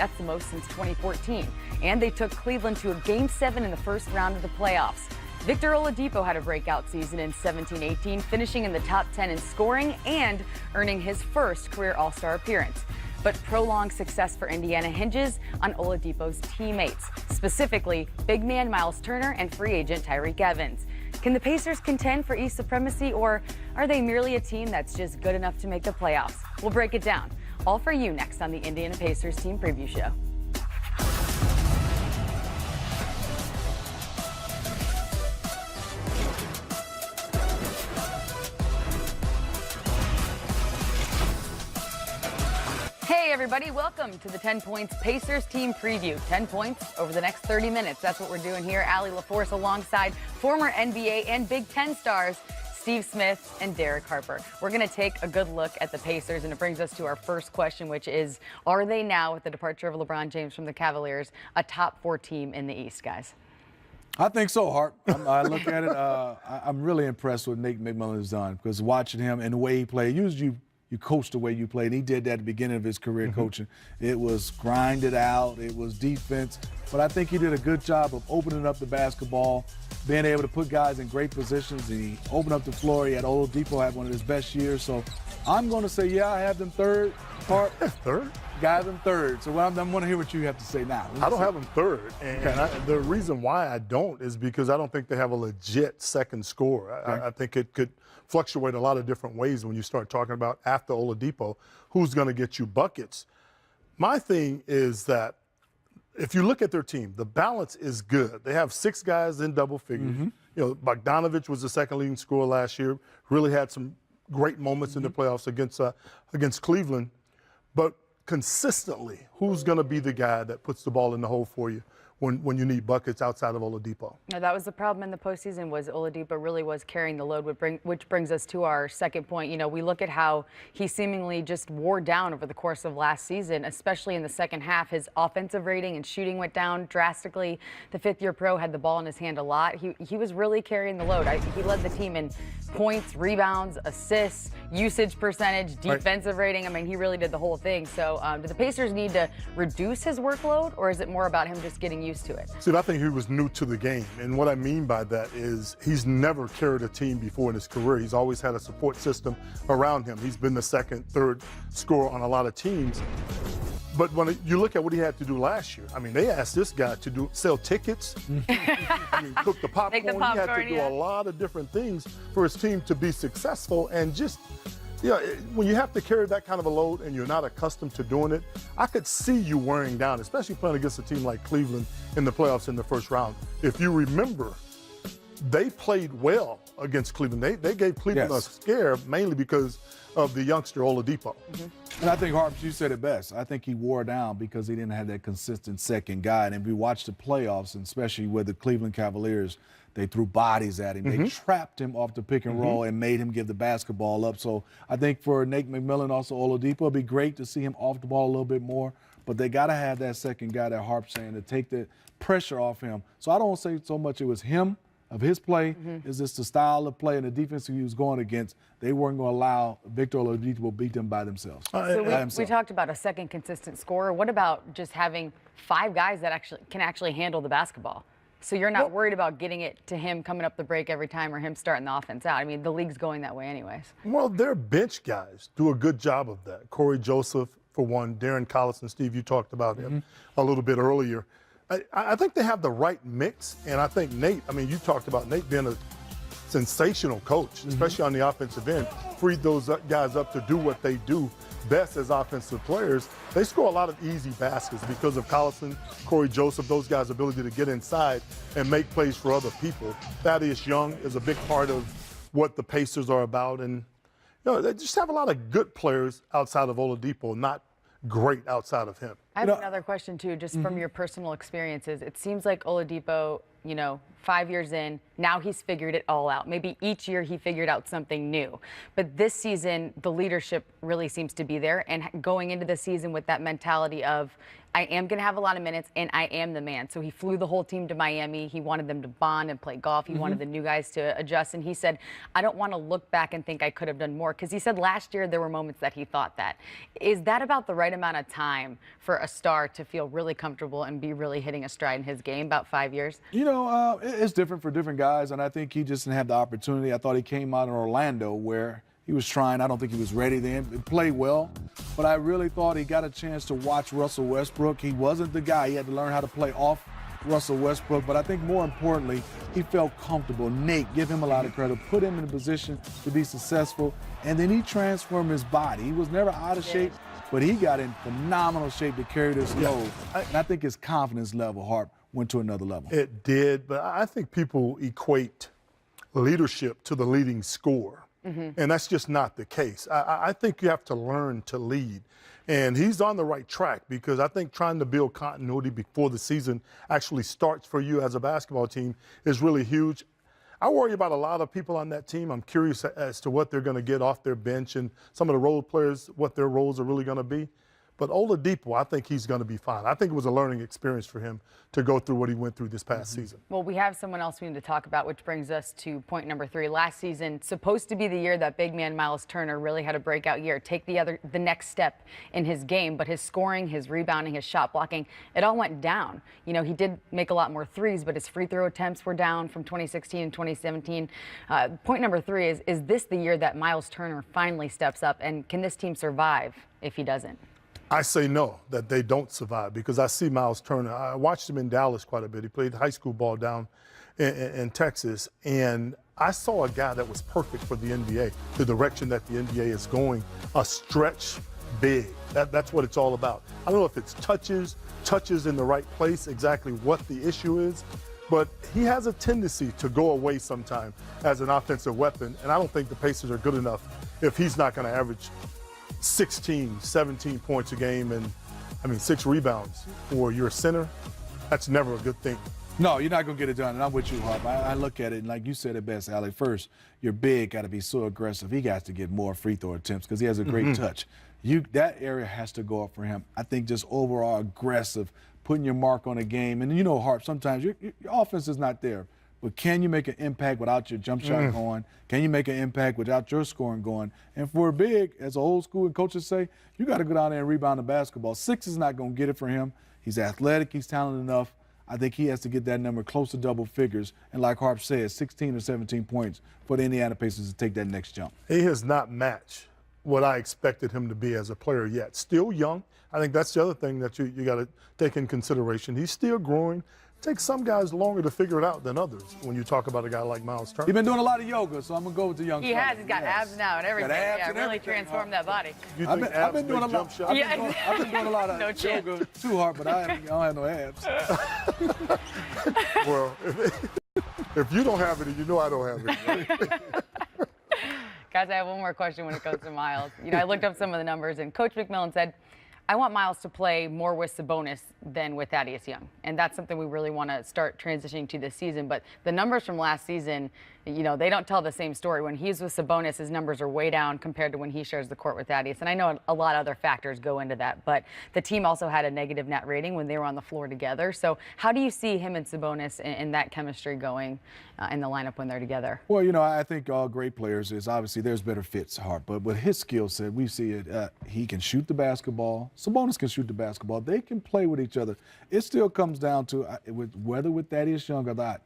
That's the most since 2014. And they took Cleveland to a Game 7 in the first round of the playoffs. Victor Oladipo had a breakout season in 17-18, finishing in the top 10 in scoring and earning his first career All-Star appearance. But prolonged success for Indiana hinges on Oladipo's teammates, specifically big man Myles Turner and free agent Tyreke Evans. Can the Pacers contend for East supremacy, or are they merely a team that's just good enough to make the playoffs? We'll break it down. All for you next on the Indiana Pacers Team Preview Show. Hey everybody, welcome to the 10 Points Pacers Team Preview. 10 points over the next 30 minutes. That's what we're doing here. Allie LaForce alongside former NBA and Big Ten stars Steve Smith and Derek Harper. We're going to take a good look at the Pacers, and it brings us to our first question, which is, are they now, with the departure of LeBron James from the Cavaliers, a top 4 team in the East, guys? I think so, Hart. I look at it, I'm really impressed with Nate McMillan's done, because watching him and the way he played, usually you coach the way you play, and he did that at the beginning of his career coaching. It was grinded out, it was defense, but I think he did a good job of opening up the basketball, being able to put guys in great positions. He opened up the floor. He had Oladipo had one of his best years. So I'm going to say, yeah, I have them third. Hart, third? Got them third. So I'm going to hear what you have to say now. I don't have them third. And the reason why I don't is because I don't think they have a legit second scorer. I think it could fluctuate a lot of different ways when you start talking about, after Oladipo, who's going to get you buckets. My thing is that if you look at their team, the balance is good. They have 6 guys in double figures. You know, Bogdanovich was the second leading scorer last year, really had some great moments in the playoffs against Cleveland. But consistently, who's going to be the guy that puts the ball in the hole for you when you need buckets outside of Oladipo? No, that was the problem in the postseason, was Oladipo really was carrying the load, which brings us to our second point. You know, we look at how he seemingly just wore down over the course of last season, especially in the second half. His offensive rating and shooting went down drastically. The fifth-year pro had the ball in his hand a lot. He was really carrying the load. He led the team in points, rebounds, assists, usage percentage, defensive rating. I mean, he really did the whole thing. So do the Pacers need to reduce his workload, or is it more about him just getting used to it? See, I think he was new to the game. And what I mean by that is he's never carried a team before in his career. He's always had a support system around him. He's been the second, third scorer on a lot of teams. But when you look at what he had to do last year, I mean, they asked this guy to sell tickets, cook the popcorn. He had to do a lot of different things for his team to be successful. And just, when you have to carry that kind of a load and you're not accustomed to doing it, I could see you wearing down, especially playing against a team like Cleveland in the playoffs in the first round. If you remember, they played well against Cleveland. They gave Cleveland a scare, mainly because of the youngster Oladipo. And I think, Harper, you said it best. I think he wore down because he didn't have that consistent second guy. And if we watch the playoffs, and especially with the Cleveland Cavaliers, they threw bodies at him. They trapped him off the pick and roll and made him give the basketball up. So I think for Nate McMillan, also Oladipo, it'd be great to see him off the ball a little bit more. But they got to have that second guy that Harp's saying to take the pressure off him. So I don't say so much it was him, of his play, is just the style of play and the defense he was going against. They weren't going to allow Victor Oladipo to beat them by themselves. So we talked about a second consistent scorer. What about just having 5 guys that can actually handle the basketball? So you're not worried about getting it to him coming up the break every time, or him starting the offense out. I mean, the league's going that way anyways. Well, their bench guys do a good job of that. Corey Joseph, for one, Darren Collison, Steve, you talked about him a little bit earlier. I think they have the right mix, and I think Nate, I mean, you talked about Nate being a sensational coach, especially on the offensive end, freed those guys up to do what they do best as offensive players. They score a lot of easy baskets because of Collison, Corey Joseph, those guys' ability to get inside and make plays for other people. Thaddeus Young is a big part of what the Pacers are about, and they just have a lot of good players outside of Oladipo, not great outside of him. I have another question, too, just from your personal experiences. It seems like Oladipo, 5 years in, now he's figured it all out. Maybe each year he figured out something new. But this season, the leadership really seems to be there. And going into the season with that mentality of, I am going to have a lot of minutes, and I am the man. So he flew the whole team to Miami. He wanted them to bond and play golf. He wanted the new guys to adjust. And he said, I don't want to look back and think I could have done more, because he said last year there were moments that he thought that. Is that about the right amount of time for a star to feel really comfortable and be really hitting a stride in his game? About 5 years? You know, it's different for different guys, and I think he just didn't have the opportunity. I thought he came out in Orlando where he was trying. I don't think he was ready then. He played well, but I really thought he got a chance to watch Russell Westbrook. He wasn't the guy. He had to learn how to play off Russell Westbrook, but I think more importantly, he felt comfortable. Nate, give him a lot of credit, put him in a position to be successful, and then he transformed his body. He was never out of shape, but he got in phenomenal shape to carry this load. And I think his confidence level, Harp, went to another level. It did, but I think people equate leadership to the leading scorer. And that's just not the case. I think you have to learn to lead. And he's on the right track, because I think trying to build continuity before the season actually starts for you as a basketball team is really huge. I worry about a lot of people on that team. I'm curious as to what they're going to get off their bench and some of the role players, what their roles are really going to be. But Oladipo, I think he's going to be fine. I think it was a learning experience for him to go through what he went through this past season. Well, we have someone else we need to talk about, which brings us to point number 3. Last season, supposed to be the year that big man Myles Turner really had a breakout year, take the next step in his game, but his scoring, his rebounding, his shot blocking, it all went down. You know, he did make a lot more threes, but his free throw attempts were down from 2016 and 2017. Point number 3 is this the year that Myles Turner finally steps up, and can this team survive if he doesn't? I say no, that they don't survive, because I see Myles Turner. I watched him in Dallas quite a bit. He played high school ball down in Texas, and I saw a guy that was perfect for the NBA, the direction that the NBA is going, a stretch big. That's what it's all about. I don't know if it's touches in the right place, exactly what the issue is, but he has a tendency to go away sometime as an offensive weapon, and I don't think the Pacers are good enough if he's not going to average 16, 17 points a game and 6 rebounds for your center. That's never a good thing. No, you're not going to get it done, and I'm with you, Harp. I look at it, and like you said it best, Allie. First, your big got to be so aggressive. He got to get more free throw attempts because he has a great touch. That area has to go up for him. I think just overall aggressive, putting your mark on a game. And you know, Harp, sometimes your offense is not there. But can you make an impact without your jump shot going? Can you make an impact without your scoring going? And for a big, as old school and coaches say, you got to go down there and rebound the basketball. 6 is not going to get it for him. He's athletic. He's talented enough. I think he has to get that number close to double figures. And like Harp said, 16 or 17 points for the Indiana Pacers to take that next jump. He has not matched what I expected him to be as a player yet. Still young. I think that's the other thing that you got to take in consideration. He's still growing. Takes some guys longer to figure it out than others when you talk about a guy like Myles Turner. He's been doing a lot of yoga, so I'm going to go with the young He has. He's got abs now and everything. Really transformed that body. You I've think been doing a jump lot. shot? I've been doing a lot of yoga too, Harp, but I don't have no abs. Well, if you don't have it, you know I don't have it. Right? Guys, I have one more question when it comes to Myles. You know, I looked up some of the numbers, and Coach McMillan said, I want Myles to play more with Sabonis than with Thaddeus Young. And that's something we really want to start transitioning to this season. But the numbers from last season, you know, they don't tell the same story. When he's with Sabonis, his numbers are way down compared to when he shares the court with Thaddeus. And I know a lot of other factors go into that. But the team also had a negative net rating when they were on the floor together. So how do you see him and Sabonis and that chemistry going in the lineup when they're together? Well, you know, I think all great players is obviously there's better fits, Harp. But with his skill set, we see it. He can shoot the basketball. Sabonis can shoot the basketball. They can play with each other. It still comes down to whether with Thaddeus Young or not.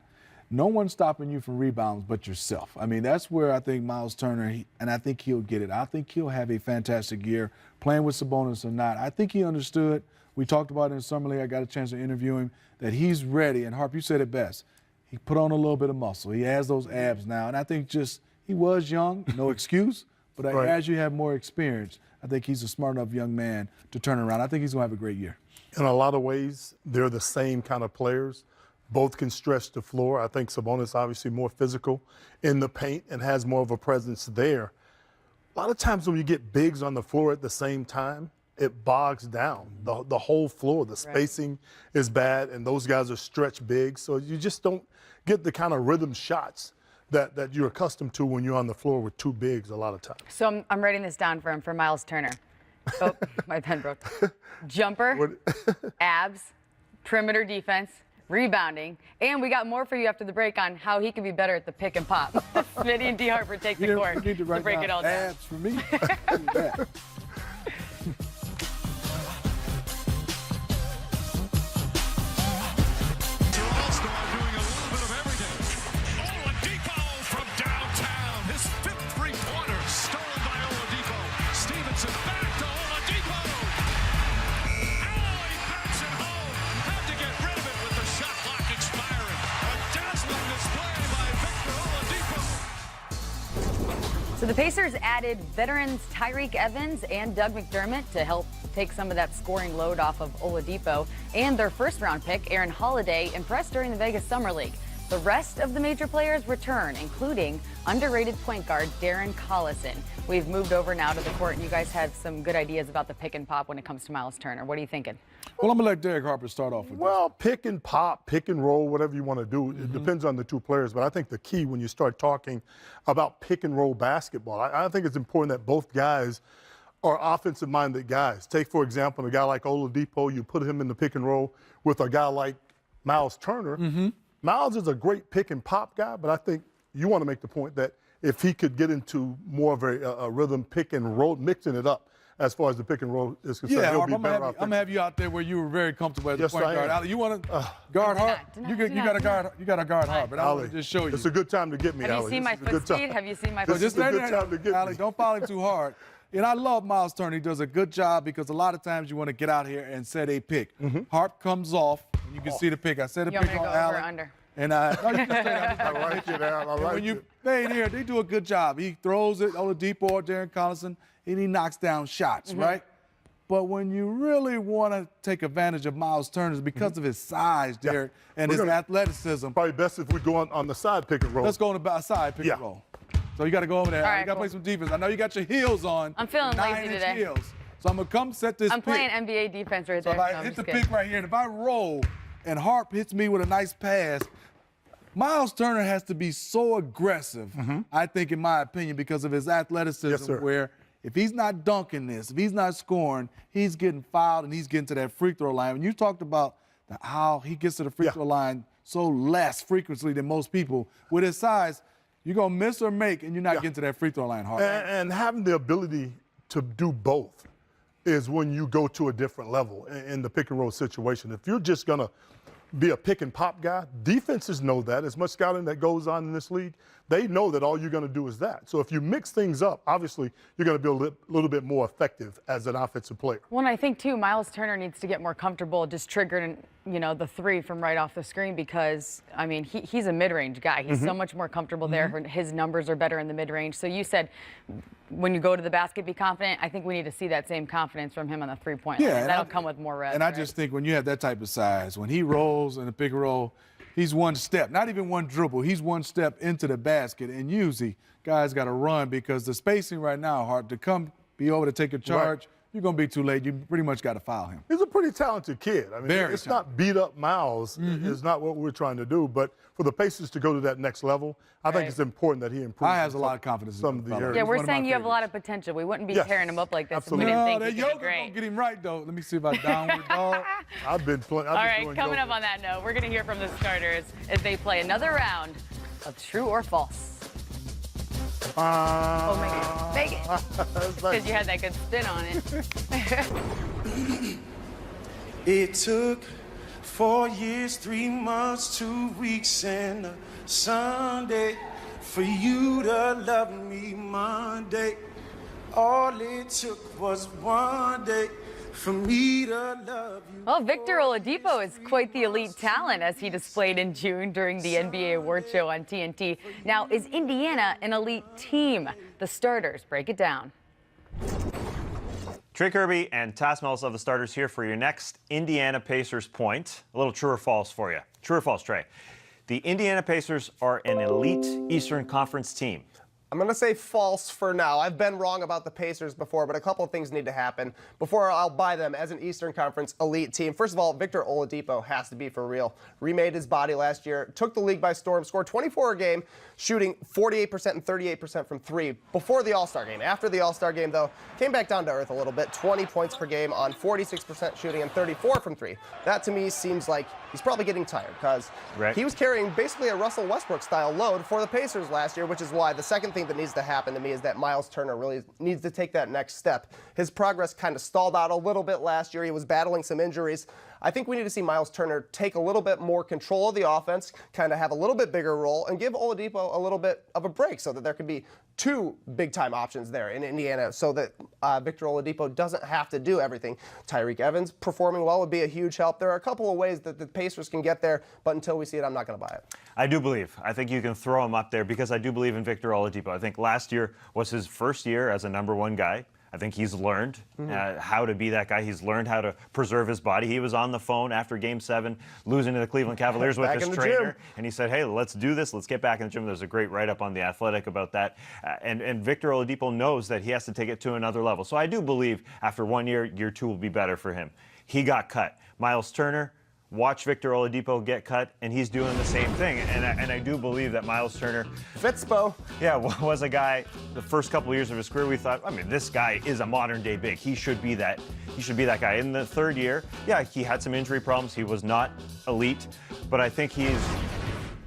No one's stopping you from rebounds but yourself. I mean, that's where I think Myles Turner, and I think he'll get it. I think he'll have a fantastic year playing with Sabonis or not. I think he understood. We talked about it in Summer League. I got a chance to interview him, that he's ready. And Harp, you said it best. He put on a little bit of muscle. He has those abs now. And I think just he was young, no excuse. But as you have more experience, I think he's a smart enough young man to turn around. I think he's going to have a great year. In a lot of ways, they're the same kind of players. Both can stretch the floor. I think Sabonis obviously more physical in the paint and has more of a presence there. A lot of times when you get bigs on the floor at the same time, it bogs down the whole floor. The spacing is bad, and those guys are stretch bigs, so you just don't get the kind of rhythm shots that you're accustomed to when you're on the floor with 2 bigs a lot of times. So I'm writing this down for him, for Myles Turner. Oh, my pen broke. Jumper, abs, perimeter defense, rebounding, and we got more for you after the break on how he can be better at the pick and pop. Smitty and D. Harper take the court You need to write break down it all down. abs for me. Do that. All-star doing a little bit of everything. Oladipo from downtown. His fifth three-pointer stolen by Oladipo. Stevenson back to Oladipo. Oh, he backs it home. Had to get rid of it with the shot clock expiring. A dazzling display by Victor Oladipo. So the Pacers added veterans Tyreke Evans and Doug McDermott to help take some of that scoring load off of Oladipo. And their first-round pick, Aaron Holiday, impressed during the Vegas Summer League. The rest of the major players return, including underrated point guard Darren Collison. We've moved over now to the court, and you guys have some good ideas about the pick and pop when it comes to Myles Turner. What are you thinking? Well, I'm going to let Derek Harper start off with Well, pick and pop, pick and roll, whatever you want to do. It depends on the two players. But I think the key when you start talking about pick and roll basketball, I think it's important that both guys are offensive-minded guys. Take, for example, a guy like Oladipo, you put him in the pick and roll with a guy like Myles Turner. Myles is a great pick and pop guy, but I think you want to make the point that if he could get into more of a rhythm pick and roll, mixing it up as far as the pick and roll is concerned, Yeah, he'll Harper, be I'm better going off. to have you out there where you were very comfortable as Yes, a point I guard. am. Ali, you want to guard Harper? You got to guard Harper. I want to just show you. It's a good time to get me, Have you Ali. seen my This is a foot good time. speed? Have you seen my This foot is speed? a good time to get Ali, me. don't follow him too hard. And I love Myles Turner. He does a good job because a lot of times you want to get out here and set a pick. Harp comes off, and you can see the pick. I set a You want pick me to on go over or Allen. under? And no, you can say that. I like it, Al. I And like when you it. fade here, they do a good job. He throws it, Oladipo or Darren Collison, and he knocks down shots, right? But when you really want to take advantage of Myles Turner, it's because of his size, Derek, and his athleticism. Probably best if we go on the side pick and roll. Let's go on the side pick and roll. So you got to go over there. All right, You got to cool. play some defense. I know you got your heels on. I'm feeling lazy 9-inch today. heels. So I'm going to come set this I'm pick. playing NBA defense right So there. if I No, I'm hit just the kidding. pick right here, and if I roll and Harp hits me with a nice pass, Myles Turner has to be so aggressive, I think, in my opinion, because of his athleticism, Yes, sir. where if he's not dunking this, if he's not scoring, he's getting fouled and he's getting to that free throw line. When you talked about how he gets to the free throw line so less frequently than most people, with his size, you're going to miss or make, and you're not getting to that free throw line hard. And having the ability to do both is when you go to a different level in the pick and roll situation. If you're just going to be a pick and pop guy, defenses know that. As much scouting that goes on in this league, they know that all you're going to do is that. So if you mix things up, obviously you're going to be a little bit more effective as an offensive player. Well, and I think, too, Myles Turner needs to get more comfortable just triggering, the three from right off the screen because, I mean, he's a mid-range guy. He's so much more comfortable there. His numbers are better in the mid-range. So you said when you go to the basket, be confident. I think we need to see that same confidence from him on the three-point line. and That'll come with more reps. And I just think when you have that type of size, when he rolls in the pick and roll, he's one step, not even one dribble. He's one step into the basket. And usually guys got to run because the spacing right now, hard to come be over to take a charge. You're going to be too late. You pretty much got to foul him. He's a pretty talented kid. I mean, Very it's not beat up Myles. It's not what we're trying to do. But for the Pacers to go to that next level, I think it's important that he improves. I have a lot of confidence in some that of the fella. areas. Yeah, He's we're one of my saying you have a lot favorites. of potential. We wouldn't be Yes, tearing him up like this absolutely. if we didn't think that he could be yoga great. don't get him right, though. Let me see if I downward dog. I've been playing. All right, coming up on that note, we're going to hear from the starters as they play another round of True or False. Oh, make it. Because you had that good spin on it. It took 4 years, 3 months, 2 weeks, and a Sunday for you to love me Monday. All it took was one day for me to love you. Well, Victor Oladipo is quite the elite talent as he displayed in June during the NBA award show on TNT. Now, is Indiana an elite team? The starters break it down. Trey Kirby and Taz Myles of the starters here for your next Indiana Pacers point. A little true or false for you. True or false, Trey? The Indiana Pacers are an elite Eastern Conference team. I'm going to say false for now. I've been wrong about the Pacers before, but a couple of things need to happen before I'll buy them as an Eastern Conference elite team. First of all, Victor Oladipo has to be for real. Remade his body last year, took the league by storm, scored 24 a game, shooting 48% and 38% from three before the All-Star game. After the All-Star game, though, came back down to earth a little bit, 20 points per game on 46% shooting and 34 from three. That, to me, seems like he's probably getting tired because he was carrying basically a Russell Westbrook-style load for the Pacers last year, which is why the second thing that needs to happen to me is that Myles Turner really needs to take that next step. His progress kind of stalled out a little bit last year. He was battling some injuries. I think we need to see Myles Turner take a little bit more control of the offense, kind of have a little bit bigger role, and give Oladipo a little bit of a break so that there could be two big-time options there in Indiana so that Victor Oladipo doesn't have to do everything. Tyreke Evans performing well would be a huge help. There are a couple of ways that the Pacers can get there, but until we see it, I'm not going to buy it. I do believe. I think you can throw him up there because I do believe in Victor Oladipo. I think last year was his first year as a #1 guy. I think he's learned how to be that guy. He's learned how to preserve his body. He was on the phone after Game 7, losing to the Cleveland Cavaliers with his trainer. And he said, hey, let's do this. Let's get back in the gym. There's a great write-up on The Athletic about that. And Victor Oladipo knows that he has to take it to another level. So I do believe after 1 year, year 2 will be better for him. He got cut. Myles Turner, watch Victor Oladipo get cut, and he's doing the same thing. And I do believe that Myles Turner, Fitzpo, was a guy. The first couple of years of his career, we thought, I mean, this guy is a modern-day big. He should be that. He should be that guy. In the third year, he had some injury problems. He was not elite, but I think he's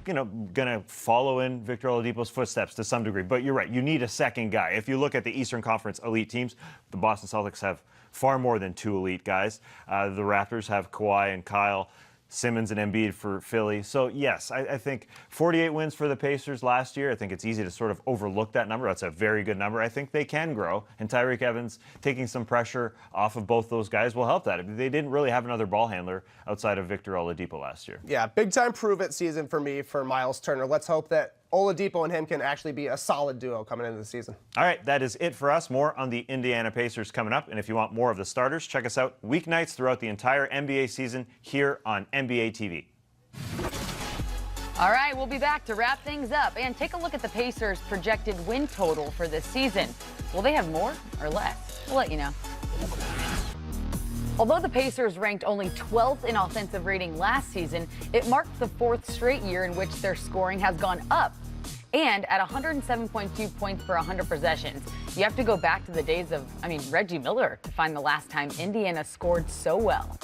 going to follow in Victor Oladipo's footsteps to some degree. But you're right. You need a second guy. If you look at the Eastern Conference elite teams, the Boston Celtics have far more than 2 elite guys. The Raptors have Kawhi and Kyle, Simmons and Embiid for Philly. So, yes, I think 48 wins for the Pacers last year. I think it's easy to sort of overlook that number. That's a very good number. I think they can grow, and Tyreke Evans taking some pressure off of both those guys will help that. They didn't really have another ball handler outside of Victor Oladipo last year. Yeah, big-time prove-it season for me for Myles Turner. Let's hope that Oladipo and him can actually be a solid duo coming into the season. All right, that is it for us. More on the Indiana Pacers coming up. And if you want more of the starters, check us out weeknights throughout the entire NBA season here on NBA TV. All right, we'll be back to wrap things up and take a look at the Pacers' projected win total for this season. Will they have more or less? We'll let you know. Although the Pacers ranked only 12th in offensive rating last season, it marked the 4th straight year in which their scoring has gone up. And at 107.2 points per 100 possessions, you have to go back to the days of, Reggie Miller to find the last time Indiana scored so well.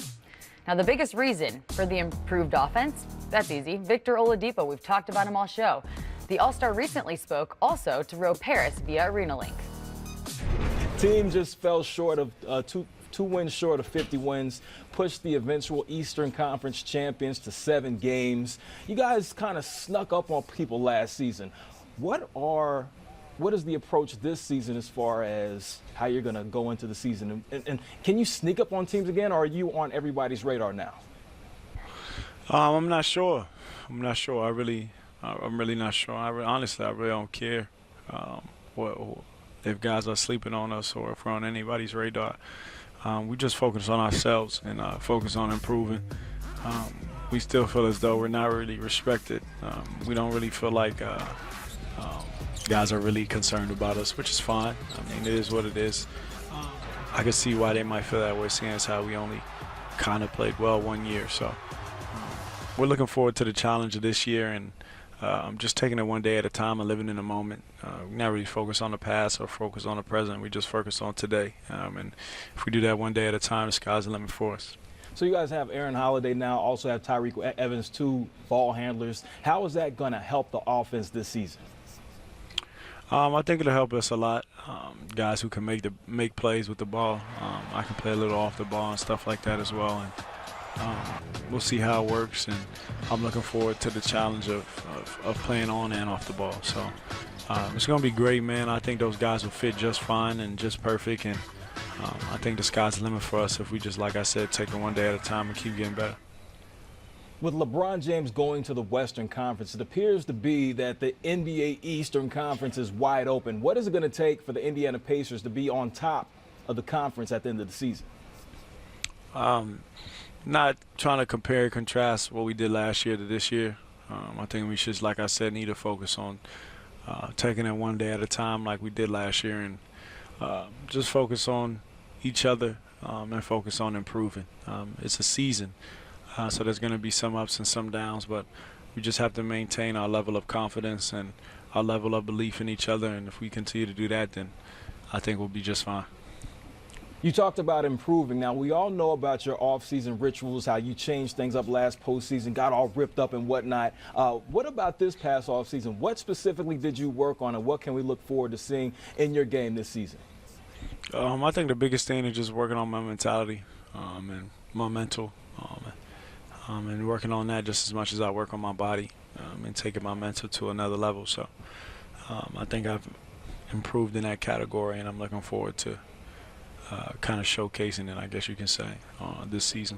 Now, the biggest reason for the improved offense, that's easy. Victor Oladipo, we've talked about him all show. The All-Star recently spoke also to Ro Paris via ArenaLink. Team just fell short of two wins short of 50 wins, pushed the eventual Eastern Conference champions to 7 games. You guys kind of snuck up on people last season. What is the approach this season as far as how you're going to go into the season? And can you sneak up on teams again, or are you on everybody's radar now? I'm not sure. I'm really not sure. Honestly, I really don't care if guys are sleeping on us or if we're on anybody's radar. We just focus on ourselves and focus on improving. We still feel as though we're not really respected. We don't really feel like guys are really concerned about us, which is fine. It is what it is. I can see why they might feel that way, seeing as how we only kind of played well 1 year. So we're looking forward to the challenge of this year, and I'm just taking it one day at a time and living in the moment. We're not really focused on the past or focused on the present. We just focus on today. And if we do that one day at a time, the sky's the limit for us. So you guys have Aaron Holiday now, also have Tyreke Evans, 2 ball handlers. How is that going to help the offense this season? I think it'll help us a lot. Guys who can make plays with the ball. I can play a little off the ball and stuff like that as well. And we'll see how it works, and I'm looking forward to the challenge of playing on and off the ball. So it's going to be great, man. I think those guys will fit just fine and just perfect, and I think the sky's the limit for us if we just, like I said, take it one day at a time and keep getting better. With LeBron James going to the Western Conference, it appears to be that the NBA Eastern Conference is wide open. What is it going to take for the Indiana Pacers to be on top of the conference at the end of the season? Not trying to compare and contrast what we did last year to this year. I think we should, like I said, need to focus on taking it one day at a time like we did last year, and just focus on each other and focus on improving. It's a season, so there's going to be some ups and some downs, but we just have to maintain our level of confidence and our level of belief in each other, and if we continue to do that, then I think we'll be just fine. You talked about improving. Now, we all know about your off-season rituals, how you changed things up last postseason, got all ripped up and whatnot. What about this past off-season? What specifically did you work on, and what can we look forward to seeing in your game this season? I think the biggest thing is just working on my mentality and my mental, and working on that just as much as I work on my body and taking my mental to another level. So I think I've improved in that category, and I'm looking forward to kind of showcasing it, I guess you can say, this season.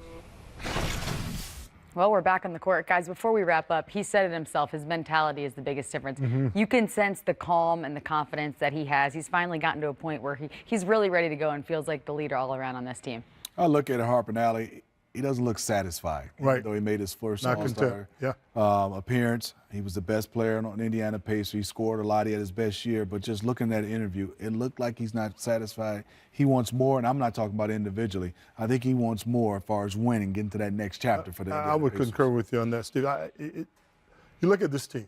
Well, we're back on the court. Guys, before we wrap up, he said it himself, his mentality is the biggest difference. You can sense the calm and the confidence that he has. He's finally gotten to a point where he's really ready to go and feels like the leader all around on this team. I look at Harper and Alley. He doesn't look satisfied, Right. even though he made his first Not All-Star appearance. He was the best player on Indiana Pacers. He scored a lot. He had his best year. But just looking at the interview, it looked like he's not satisfied. He wants more, and I'm not talking about individually. I think he wants more as far as winning, getting to that next chapter for the Indiana I would Pacers. concur with you on that, Steve. You look at this team.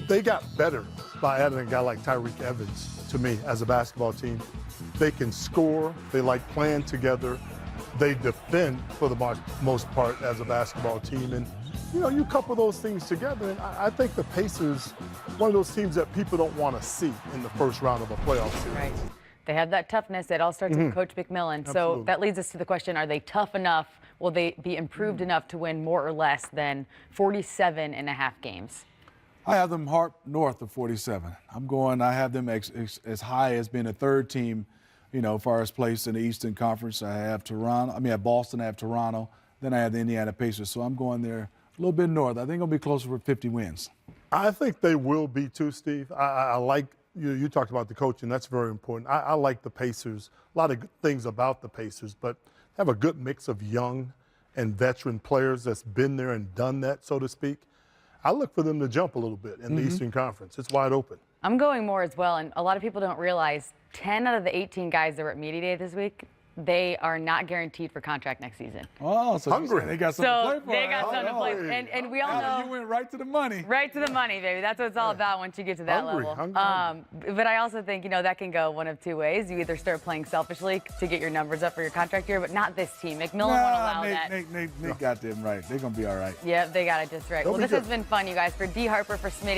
They got better by adding a guy like Tyreke Evans to me as a basketball team. They can score. They like playing together. They defend for the most part as a basketball team. And, you couple those things together, and I think the Pacers, one of those teams that people don't want to see in the first round of a playoff series. Right. They have that toughness. It all starts with Coach McMillan. So that leads us to the question, are they tough enough? Will they be improved enough to win more or less than 47.5 games? I have them north of 47. I have them as high as being a third team, as far as place in the Eastern Conference. I have at Boston, I have Toronto. Then I have the Indiana Pacers. So I'm going there a little bit north. I think it'll be closer for 50 wins. I think they will be too, Steve. I like, you talked about the coaching. That's very important. I like the Pacers. A lot of good things about the Pacers, but have a good mix of young and veteran players that's been there and done that, so to speak. I look for them to jump a little bit in the Eastern Conference. It's wide open. I'm going more as well, and a lot of people don't realize 10 out of the 18 guys that were at Media Day this week, they are not guaranteed for contract next season. Oh, so hungry. They got something to play for. They got something to play for. And we all know. You went right to the money. Right to the money, baby. That's what it's all about once you get to that level. But I also think, that can go one of two ways. You either start playing selfishly to get your numbers up for your contract year, but not this team. McMillan won't allow that. Nate got them right. They're going to be all right. Yep, they got it just right. Well, this has been fun, you guys. For D. Harper, for Smitty.